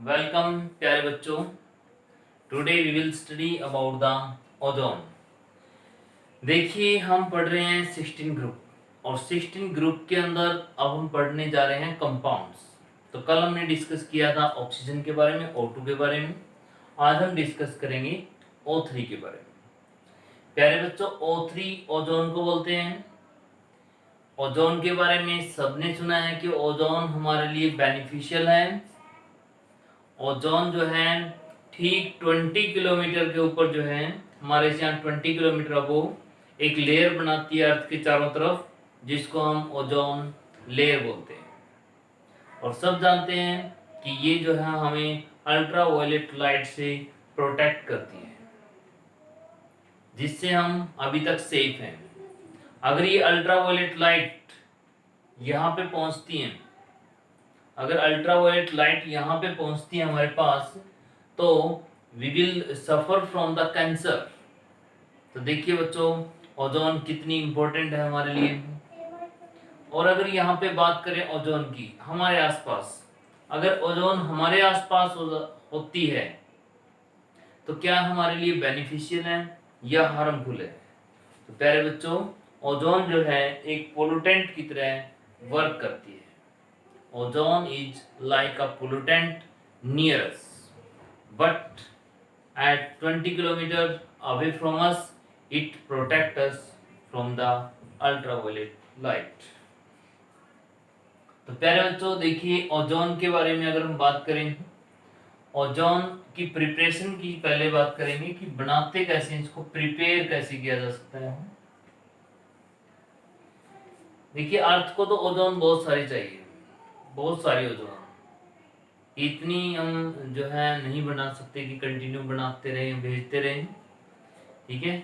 Welcome प्यारे बच्चों। Today we will study about the ozone. देखिए हम पढ़ रहे हैं 16 ग्रुप और 16 ग्रुप के अंदर अब हम पढ़ने जा रहे हैं कंपाउंड्स। तो कल हमने डिस्कस किया था ऑक्सीजन के बारे में, O2 के बारे में। आज हम डिस्कस करेंगे O3 के बारे में। प्यारे बच्चों, O3 ओजोन को बोलते हैं। ओजोन के बारे में सबने सुना है कि ओजोन हमारे लिए बेनिफिशियल है। ओजोन जो है ठीक 20 किलोमीटर के ऊपर जो है हमारे से यहाँ 20 किलोमीटर अबो एक लेयर बनाती है अर्थ के चारों तरफ, जिसको हम ओजोन लेयर बोलते हैं। और सब जानते हैं कि ये जो है हमें अल्ट्रा वायलेट लाइट से प्रोटेक्ट करती है, जिससे हम अभी तक सेफ हैं। अगर ये अल्ट्रा वायलेट लाइट यहाँ पे पहुंचती है, अगर अल्ट्रावायलेट लाइट यहाँ पे पहुंचती है हमारे पास, तो we will suffer from the cancer. तो देखिए बच्चों, ओजोन कितनी इंपॉर्टेंट है हमारे लिए। और अगर यहाँ पे बात करें ओजोन की, हमारे आसपास अगर ओजोन हमारे आसपास होती है तो क्या हमारे लिए बेनिफिशियल है या हार्मफुल है? तो प्यारे बच्चों, ओजोन जो है एक पोल्यूटेंट की तरह वर्क करती है। Ozone is like a pollutant near us, but at 20 kilometers away from us, it protects us from the ultraviolet light. तो प्यारे बच्चों देखिए, ओजोन के बारे में अगर हम बात करें, ओजोन की प्रिपरेशन की पहले बात करेंगे कि बनाते कैसे, इसको प्रिपेयर कैसे किया जा सकता है। देखिए, अर्थ को तो ओजोन बहुत सारी चाहिए, बहुत सारी ओजोन। इतनी हम जो है नहीं बना सकते कि कंटिन्यू बनाते रहें, भेजते रहें। ठीक है,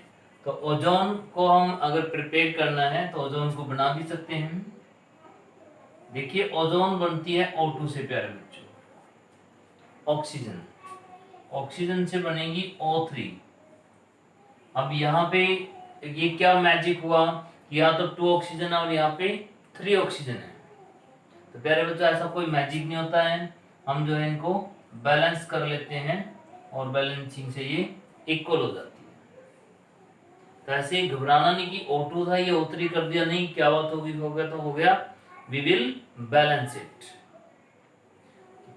तो ओजोन को हम अगर प्रिपेयर करना है तो ओजोन को बना भी सकते हैं। देखिए, ओजोन बनती है O2 से प्यारे बच्चों। ऑक्सीजन से बनेगी O3। अब यहाँ पे ये क्या मैजिक हुआ, यहाँ तो 2 ऑक्सीजन और यहाँ पे 3 ऑक्सीजन है। तो प्यारे बच्चों, ऐसा कोई मैजिक नहीं होता है, हम जो है इनको बैलेंस कर लेते हैं और बैलेंसिंग से ये इक्वल हो जाती है। तो ऐसे घबराना नहीं कि O2 था ये O3 कर दिया, नहीं, क्या बात होगी, हो गया तो हो गया, वी विल बैलेंस इट।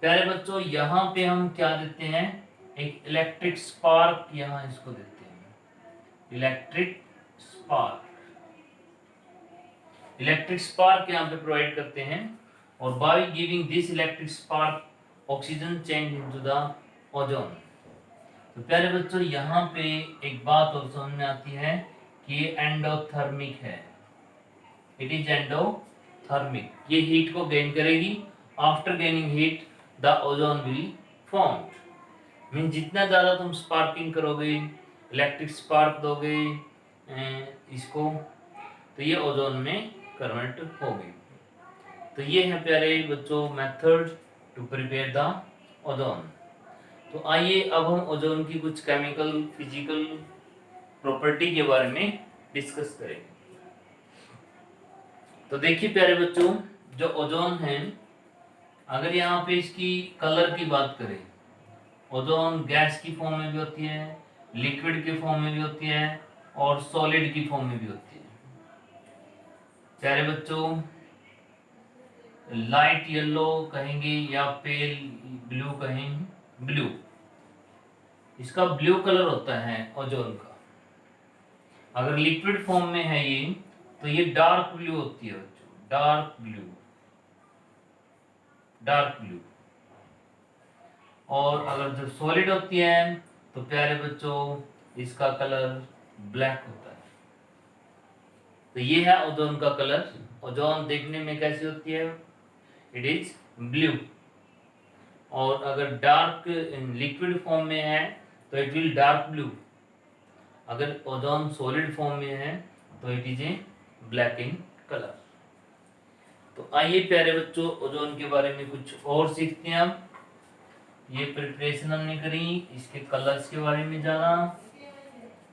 प्यारे बच्चों, यहाँ पे हम क्या देते हैं, एक इलेक्ट्रिक स्पार्क यहाँ इसको देते हैं, इलेक्ट्रिक स्पार्क यहाँ पे प्रोवाइड करते हैं। और by giving this electric spark, oxygen change into the ozone। तो प्यारे बच्चों, यहाँ पे एक बात और समझ में आती है कि ये एंडोथर्मिक है। इट इज एंडोथर्मिक, ये हीट को गेन करेगी। After gaining heat the ozone will formed. Mean जितना ज़्यादा तुम स्पार्किंग करोगे, इलेक्ट्रिक स्पार्क दोगे इसको, तो ये ओजोन में कन्वर्ट होगी। तो ये है प्यारे बच्चों method to prepare the ozone. तो आइए अब हम ओजोन की कुछ केमिकल फिजिकल प्रॉपर्टी के बारे में डिस्कस करेंगे। तो देखिए प्यारे बच्चों, जो ओजोन है, अगर यहाँ पे इसकी कलर की बात करें, ओजोन गैस की फॉर्म में भी होती है, लिक्विड के फॉर्म में भी होती है और सॉलिड की फॉर्म में भी होती है। प्यारे बच्चों, लाइट येलो कहेंगे या पेल ब्लू कहेंगे, ब्लू, इसका ब्लू कलर होता है ओजोन का। अगर लिक्विड फॉर्म में है ये, तो ये डार्क ब्लू होती है बच्चों, डार्क ब्लू। और अगर जो सॉलिड होती है तो प्यारे बच्चों इसका कलर ब्लैक होता है। तो ये है ओजोन का कलर। ओजोन देखने में कैसी होती है, इट इज ब्लू। और अगर डार्क लिक्विड फॉर्म में है तो इट विल डार्क ब्लू। अगर ओजोन सॉलिड फॉर्म में है तो it is a black in colour. तो आइए प्यारे बच्चों, ओजोन के बारे में कुछ और सीखते हैं। अब ये प्रिपरेशन हमने करी, इसके कलर्स के बारे में जाना।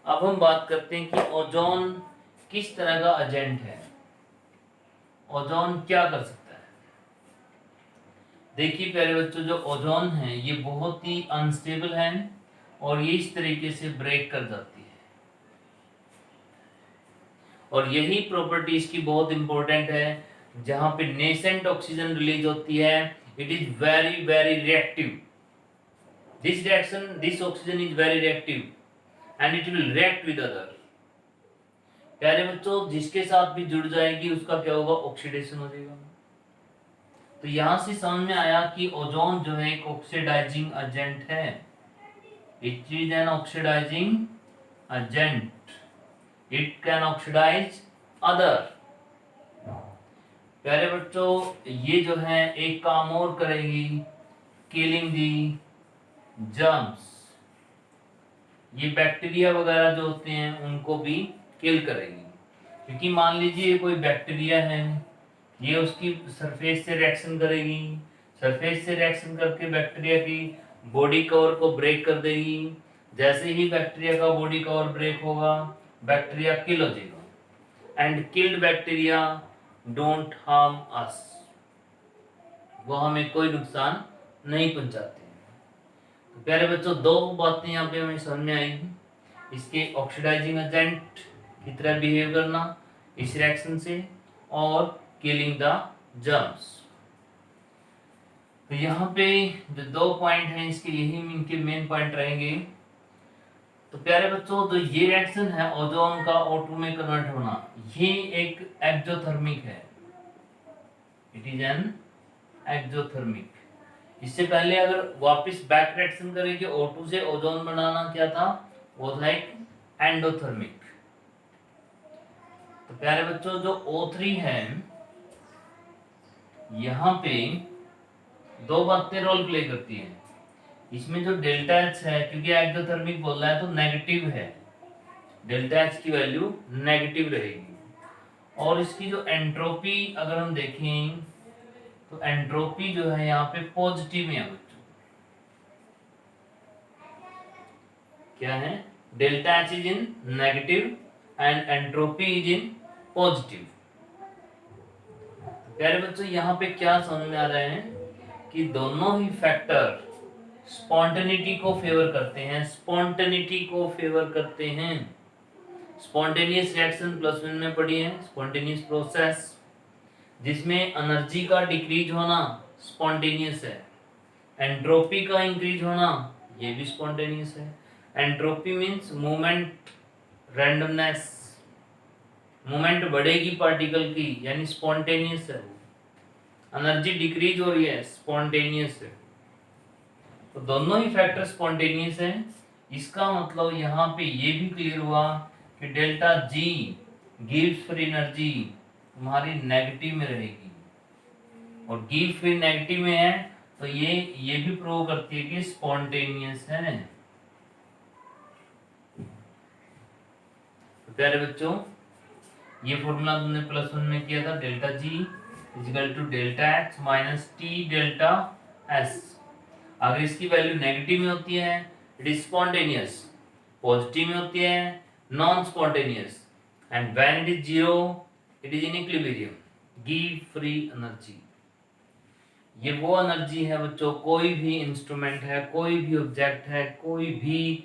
अब हम बात करते हैं कि ओजोन किस तरह का एजेंट है, ओजोन क्या कर सकता है। देखिए प्यारे बच्चों, जो ओजोन है ये बहुत ही अनस्टेबल है और ये इस तरीके से ब्रेक कर जाती है, और यही प्रॉपर्टी इसकी बहुत इंपॉर्टेंट है। जहां पे नेसेंट ऑक्सीजन रिलीज होती है, it is very very reactive. This oxygen is very reactive and it will react with other. प्यारे बच्चों, जिसके साथ भी जुड़ जाएगी उसका क्या होगा, ऑक्सीडेशन हो जाएगा। तो यहां से समझ में आया कि ओजोन जो है एक ऑक्सीडाइजिंग एजेंट है। It is an oxidizing agent, it can oxidize other. प्यारे बच्चों, ये जो है एक काम और करेगी, किलिंग दी जर्म्स। ये बैक्टीरिया वगैरह जो होते हैं उनको भी किल करेगी, क्योंकि मान लीजिए ये कोई बैक्टीरिया है, ये उसकी सरफेस से रिएक्शन करेगी, सरफेस से रिएक्शन करके बैक्टीरिया की बॉडी कवर को ब्रेक कर देगी। जैसे ही बैक्टीरिया का बॉडी कवर ब्रेक होगा, बैक्टीरिया किल हो जाएगा। And killed bacteria don't harm us, वो हमें कोई नुकसान नहीं पहुंचाते। तो प्यारे बच्चों, दो बातें यहाँ पे हमें समझ में आई। इसके ऑक्सीडाइजिंग एजेंट की तरह बिहेव करना इस रिएक्शन से, और किलिंग द जर्म्स। तो यहाँ पे जो दो पॉइंट हैं इसके, यही इनके मेन पॉइंट रहेंगे। तो प्यारे बच्चों, तो ये रिएक्शन है ओजोन का O2 में कन्वर्ट होना, ये एक एक्सोथर्मिक है। It is an exothermic. इससे पहले अगर वापस बैक रिएक्शन करें कि O2 से ओजोन बनाना क्या था, वो था एक एंडोथर्मिक। तो प्यारे बच्चों, जो O3 है, यहाँ पे दो बातें रोल प्ले करती हैं। इसमें जो डेल्टा एच है, क्योंकि एक्सोथर्मिक बोल रहा है तो नेगेटिव है, डेल्टा एच की वैल्यू नेगेटिव रहेगी। और इसकी जो एंट्रोपी अगर हम देखें तो एंट्रोपी जो है यहाँ पे पॉजिटिव है बच्चों। क्या है, delta H is in negative and entropy is in positive. प्यारे बच्चों, यहाँ पे क्या समझ में आ रहा है कि दोनों ही फैक्टर स्पॉन्टेनिटी को फेवर करते हैं, स्पॉन्टेनिटी को फेवर करते हैं। स्पॉन्टेनियस रिएक्शन +1 में पढ़ी है, स्पॉन्टेनियस प्रोसेस जिसमें एनर्जी का डिक्रीज होना स्पॉन्टेनियस है, एंट्रोपी का इंक्रीज होना ये भी स्पॉन्टेनियस है। Entropy means movement randomness, movement बढ़ेगी पार्टिकल की, यानी स्पॉन्टेनियस है। एनर्जी डिक्रीज हो रही है, स्पॉन्टेनियस है। तो दोनों ही फैक्टर स्पॉन्टेनियस हैं। इसका मतलब यहाँ पे ये भी क्लियर हुआ कि delta G gives free energy तुम्हारी नेगेटिव में रहेगी, और गिव फ्री नेगेटिव में है तो ये भी प्रूव करती है कि स्पॉन्टेनियस है। तो प्यारे बच्चों, ये फॉर्मूला तुमने +1 में किया था, delta G equal to delta H minus T delta S. अगर इसकी वैल्यू नेगेटिव में होती है इट इज स्पॉन्टेनियस, पॉजिटिव में होती है non spontaneous, and when it is zero it is in equilibrium, give free energy. ये वो एनर्जी है बच्चों, कोई भी इंस्ट्रूमेंट है, कोई भी ऑब्जेक्ट है, कोई भी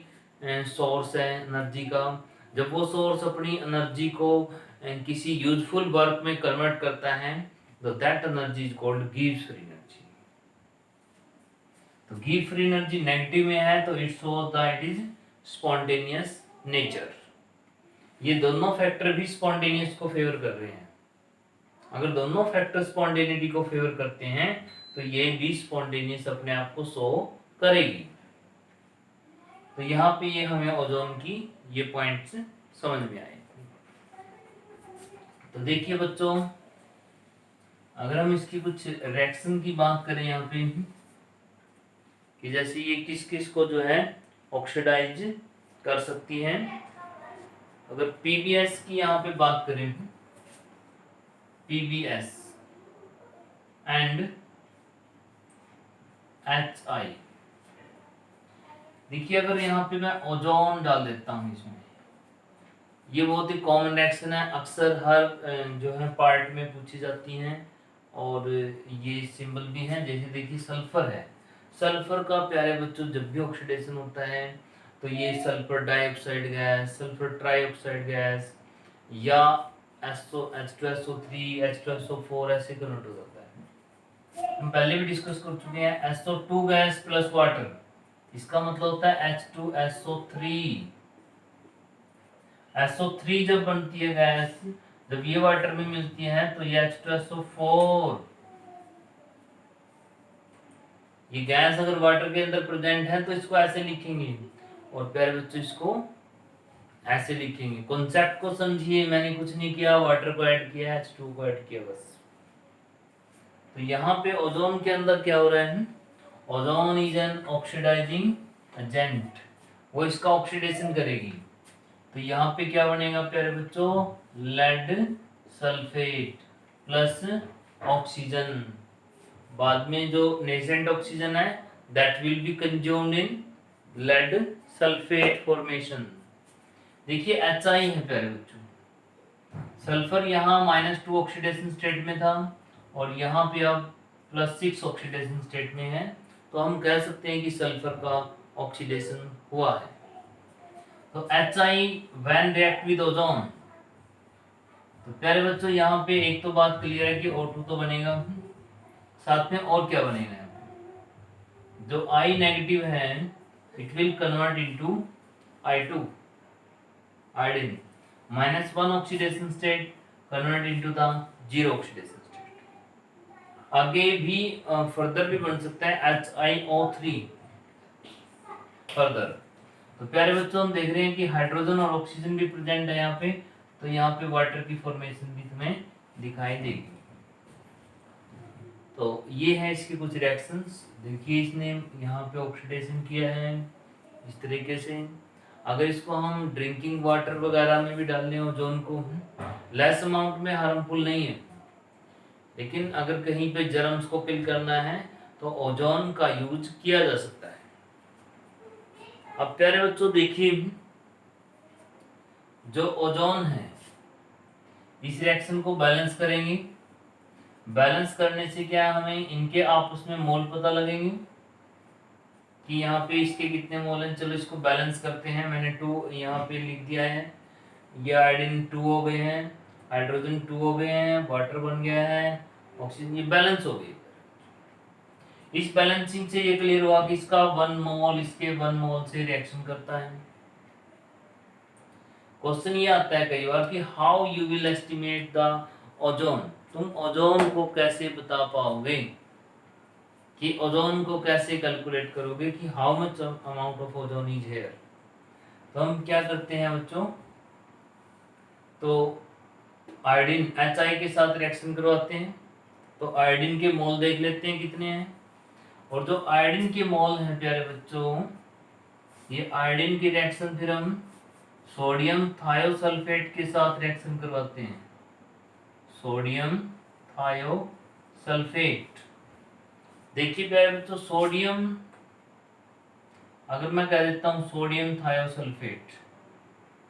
सोर्स है एनर्जी का, जब वो सोर्स अपनी एनर्जी को किसी यूजफुल वर्क में कन्वर्ट करता है तो that energy is called gives free energy. तो गिव फ्री एनर्जी नेगेटिव में है तो it shows that it is spontaneous nature. ये दोनों फैक्टर भी स्पॉन्टेनियस को फेवर कर रहे हैं। अगर दोनों फैक्टर स्पॉन्टेनिटी को फेवर करते हैं तो ये भी स्पॉन्टेनियस अपने आप को शो करेगी। तो यहाँ पे ये हमें ओजोन की ये पॉइंट्स समझ में आए। तो देखिए बच्चों, अगर हम इसकी कुछ रिएक्शन की बात करें यहाँ पे कि जैसे ये किस किस को जो है ऑक्सीडाइज कर सकती हैं। अगर पीबीएस की यहाँ पे बात करें, पीबीएस एंड HI, देखिए अगर यहाँ पे मैं ओजोन डाल देता हूँ इसमें, ये बहुत ही कॉमन रिएक्शन है, अक्सर हर जो है पार्ट में पूछी जाती हैं और ये सिंबल भी है। जैसे देखिए सल्फर है, सल्फर का प्यारे बच्चों जब भी ऑक्सीडेशन होता है तो ये sulphur dioxide gas, sulphur trioxide gas या H2SO3 H2SO4 ऐसे कन्वर्ट हो जाता है। हम पहले भी डिस्कस कर चुके हैं। SO2 गैस प्लस वाटर, इसका मतलब होता है H2SO3। SO3 जब बनती है गैस, जब ये वाटर में मिलती है तो ये H2SO4। ये गैस अगर वाटर के अंदर प्रेजेंट है तो इसको ऐसे लिखेंगे, और प्यारे बच्चों इसको ऐसे लिखेंगे। कॉन्सेप्ट को समझिए, मैंने कुछ नहीं किया, वाटर को ऐड किया, H2 को ऐड किया बस। तो यहाँ पे ओजोन के अंदर क्या हो रहा है, ozone is an oxidizing agent, वो इसका ऑक्सीडेशन करेगी। तो यहाँ पे क्या बनेगा प्यारे बच्चों, लेड सल्फेट प्लस ऑक्सीजन। बाद में जो नेसेंट ऑक्सीजन है that will be consumed in lead sulphate formation. देखिए HI है प्यारे बच्चों, सल्फर यहाँ -2 ऑक्सीडेशन स्टेट में था और यहाँ पे अब +6 ऑक्सीडेशन स्टेट में है, तो हम कह सकते हैं कि सल्फर का ऑक्सीडेशन हुआ है। तो HI when react with ozone, तो प्यारे बच्चों यहाँ पे एक तो बात क्लियर है कि O2 तो बनेगा, साथ में और क्या बनेगा, जो I नेगेटिव है it will convert into I2 iodine, -1 oxidation state convert into the 0 oxidation state. आगे भी फर्दर भी बन सकता है HiO3 फर्दर। तो प्यारे बच्चों हम देख रहे हैं कि हाइड्रोजन और ऑक्सीजन भी प्रेजेंट है यहाँ पे, तो यहाँ पे वाटर की फॉर्मेशन भी तुम्हें दिखाई देगी। तो ये है इसके कुछ रिएक्शंस। देखिए इसने यहाँ पे ऑक्सीडेशन किया है इस तरीके से। अगर इसको हम ड्रिंकिंग वाटर वगैरह में भी डाल दें ओजोन को, लेस अमाउंट में हार्मफुल नहीं है, लेकिन अगर कहीं पे जर्म्स को किल करना है तो ओजोन का यूज किया जा सकता है। अब प्यारे बच्चों देखिए, जो ओजोन है इस रिएक्शन को बैलेंस करेंगे। बैलेंस करने से क्या हमें इनके आपस में मोल पता लगेंगे कि यहाँ पे इसके कितने मोल हैं। चलो इसको बैलेंस करते हैं। मैंने 2 यहाँ पे लिख दिया है, ये आयोडीन 2 हो गए हैं, हाइड्रोजन 2 हो गए हैं, वाटर बन गया है, ऑक्सीजन, ये बैलेंस हो गई। इस बैलेंसिंग से ये क्लियर हुआ कि इसका 1 मोल इसके 1 मोल से रिएक्शन करता है। क्वेश्चन ये आता है कई बार कि how you will estimate the ozone, तुम ओजोन को कैसे बता पाओगे, कि ओजोन को कैसे कैलकुलेट करोगे कि how much amount of ozone is here. तो हम क्या करते हैं बच्चों, तो आयोडीन HI के साथ रिएक्शन करवाते हैं। तो आयोडीन के मोल देख लेते हैं कितने हैं, और जो आयोडीन के मोल हैं प्यारे बच्चों, ये आयोडीन की रिएक्शन फिर हम सोडियम थायोसल्फेट के साथ रिएक्शन करवाते हैं। सोडियम थायोसल्फेट, देखिए प्यारे बच्चों सोडियम, अगर मैं कह देता हूं सोडियम थायोसल्फेट,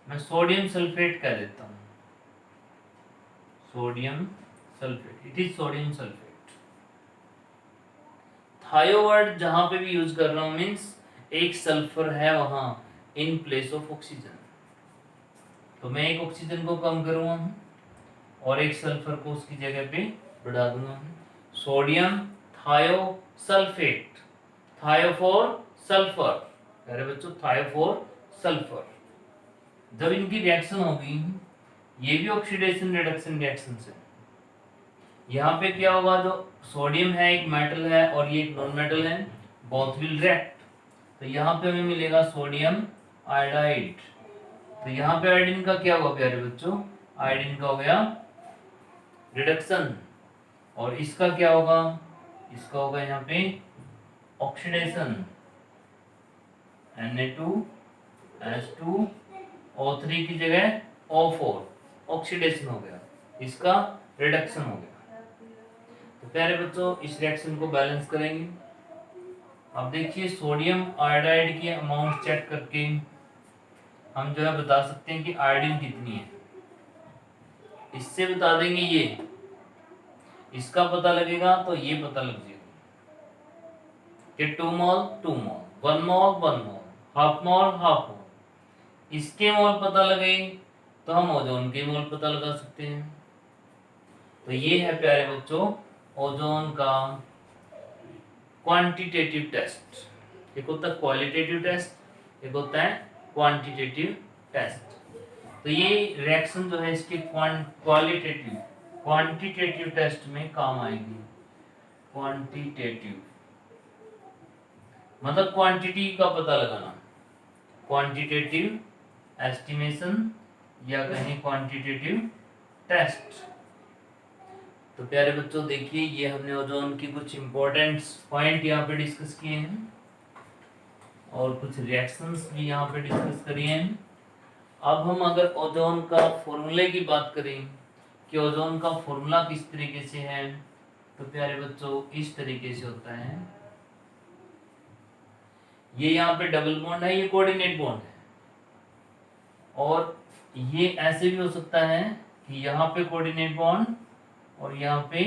मैं सोडियम सल्फेट कह देता हूं, sodium sulphate, it is sodium sulphate. थायो वर्ड जहां पे भी यूज कर रहा हूं मीन्स एक सल्फर है वहां इन प्लेस ऑफ ऑक्सीजन, तो मैं एक ऑक्सीजन को कम करूंगा और एक सल्फर को उसकी जगह पे बढ़ा दूंगा। सोडियम थायोसल्फेट, थायो फॉर सल्फर, अरे बच्चों थायो फॉर सल्फर। जब इनकी रिएक्शन होगी, ये भी ऑक्सीडेशन रिडक्शन रिएक्शन है। यहाँ पे क्या होगा, जो सोडियम है एक मेटल है और ये एक नॉन मेटल है, बोथ विल रिएक्ट। तो यहाँ पे हमें मिलेगा सोडियम आयोडाइड। तो यहाँ पे आयोडीन का क्या होगा प्यारे बच्चों, आयोडीन का हो गया रिडक्शन, और इसका क्या होगा, इसका होगा यहाँ पे ऑक्सीडेशन, Na2H2O3 की जगह O4, ऑक्सीडेशन हो गया, इसका रिडक्शन हो गया। तो प्यारे बच्चों इस रिएक्शन को बैलेंस करेंगे। अब देखिए सोडियम आयोडाइड की अमाउंट चेक करके हम जो है बता सकते हैं कि आयोडीन कितनी है। इससे बता देंगे ये इसका पता लगेगा तो ये पता लग जाएगा कि 2 मोल 2 मोल, 1 मोल 1 मोल, हाफ मोल हाफ मोल। इसके मोल पता लगे तो हम ओजोन के मोल पता लगा सकते हैं। तो ये है प्यारे बच्चों ओजोन का क्वांटिटेटिव टेस्ट। एक होता है क्वालिटेटिव टेस्ट, एक होता है क्वांटिटेटिव टेस्ट। तो ये रिएक्शन जो है इसके क्वांटिटेटिव टेस्ट में काम आएगी। क्वांटिटेटिव मतलब क्वांटिटी का पता लगाना, क्वांटिटेटिव एस्टिमेशन या कहें क्वांटिटेटिव टेस्ट। तो प्यारे बच्चों देखिए ये हमने ओजोन की कुछ इंपॉर्टेंट पॉइंट यहाँ पे डिस्कस किए हैं और कुछ रिएक्शंस भी यहाँ पे डिस्कस करिए हैं। अब हम अगर ओजोन का फॉर्मूले की बात करें कि ओजोन का फॉर्मूला किस तरीके से है, तो प्यारे बच्चों इस तरीके से होता है। ये यहाँ पे डबल बॉन्ड है, ये कोऑर्डिनेट बॉन्ड है, और ये ऐसे भी हो सकता है कि यहाँ पे कोऑर्डिनेट बॉन्ड और यहाँ पे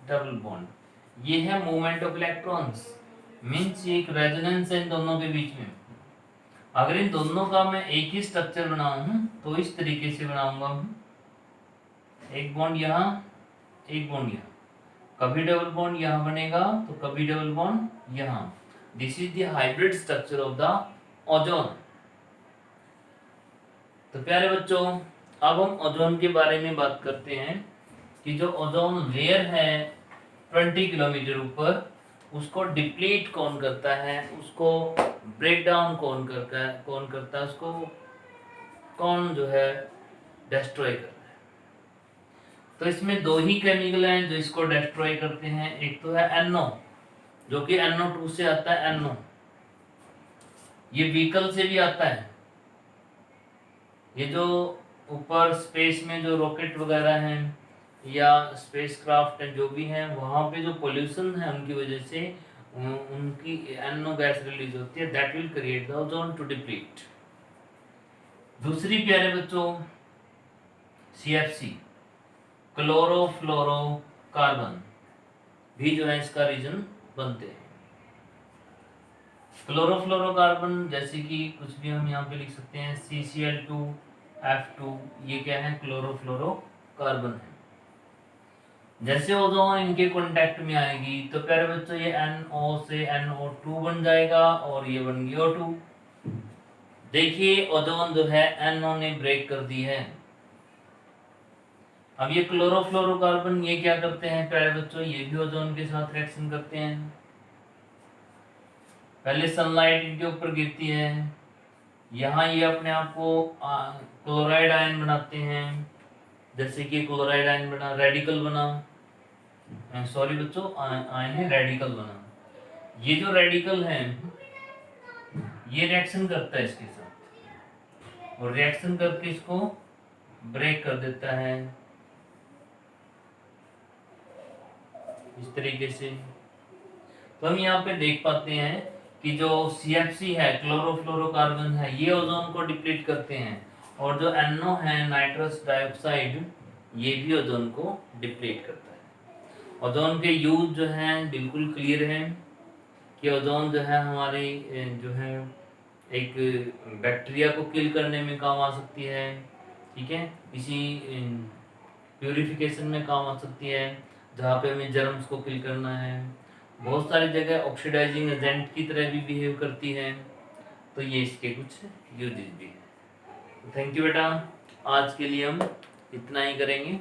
डबल बॉन्ड। ये है मूवमेंट ऑफ इलेक्ट्रॉन्स, मींस एक रेजोनेंस है इन दोनों के बीच में। अगर इन दोनों का मैं एक ही स्ट्रक्चर बनाऊं तो इस तरीके से बनाऊंगा, एक बॉन्ड यहाँ एक बॉन्ड यहाँ, कभी डबल बॉन्ड यहाँ बनेगा तो कभी डबल बॉन्ड यहाँ। This is the hybrid structure of the ozone. तो प्यारे बच्चों अब हम ओजोन के बारे में बात करते हैं कि जो ओजोन लेयर है 20 किलोमीटर ऊपर, उसको डिप्लीट कौन करता है, उसको ब्रेक डाउन कौन करता है, उसको कौन जो है डिस्ट्रॉय करता है। तो इसमें दो ही केमिकल हैं जो इसको डिस्ट्रॉय करते हैं। एक तो है NO जो कि NO2 से आता है। NO ये व्हीकल से भी आता है। ये जो ऊपर स्पेस में जो रॉकेट वगैरह हैं या स्पेसक्राफ्ट है जो भी हैं, वहां पे जो पोल्यूशन है उनकी वजह से उनकी NO गैस रिलीज होती है, that will create the ozone to deplete. दूसरी प्यारे बच्चों CFC क्लोरोफ्लोरोकार्बन भी जो है इसका रीजन बनते हैं। क्लोरोफ्लोरोकार्बन जैसे कि कुछ भी हम यहाँ पे लिख सकते हैं CCl2F2, ये क्या है क्लोरोफ्लोरोकार्बन है। जैसे ओजोन इनके कांटेक्ट में आएगी तो प्यारे बच्चों ये NO से NO2 बन जाएगा और ये बन गया O2। देखिए ओजोन जो है NO ने ब्रेक कर दी है। अब ये क्लोरोफ्लोरोकार्बन ये क्या करते हैं प्यारे बच्चों, ये भी ओजोन के साथ रिएक्शन करते हैं। पहले सनलाइट इनके ऊपर गिरती है, यहाँ ये अपने आप को क्लोराइड आयन बनाते हैं। जैसे कि क्लोराइड आयन बना, रेडिकल बना, सॉरी बच्चों आयन है रेडिकल बना। ये जो रेडिकल है ये रिएक्शन करता है इसके साथ और रिएक्शन करके इसको ब्रेक कर देता है इस तरीके से। तो हम यहाँ पे देख पाते हैं कि जो CFC है क्लोरोफ्लोरोकार्बन है ये ओजोन को डिप्लीट करते हैं, और जो NO है नाइट्रस डाइऑक्साइड ये भी ओजोन को डिप्लीट करता है। ओजोन के यूज जो है बिल्कुल क्लियर है कि ओजोन जो है हमारे जो है एक बैक्टीरिया को किल करने में काम आ सकती है, ठीक है, इसी प्यूरिफिकेशन में काम आ सकती है जहाँ पे हमें जर्म्स को किल करना है। बहुत सारी जगह ऑक्सीडाइजिंग एजेंट की तरह भी बिहेव करती है। तो ये इसके कुछ यूजेस भी हैं। थैंक यू बेटा, आज के लिए हम इतना ही करेंगे।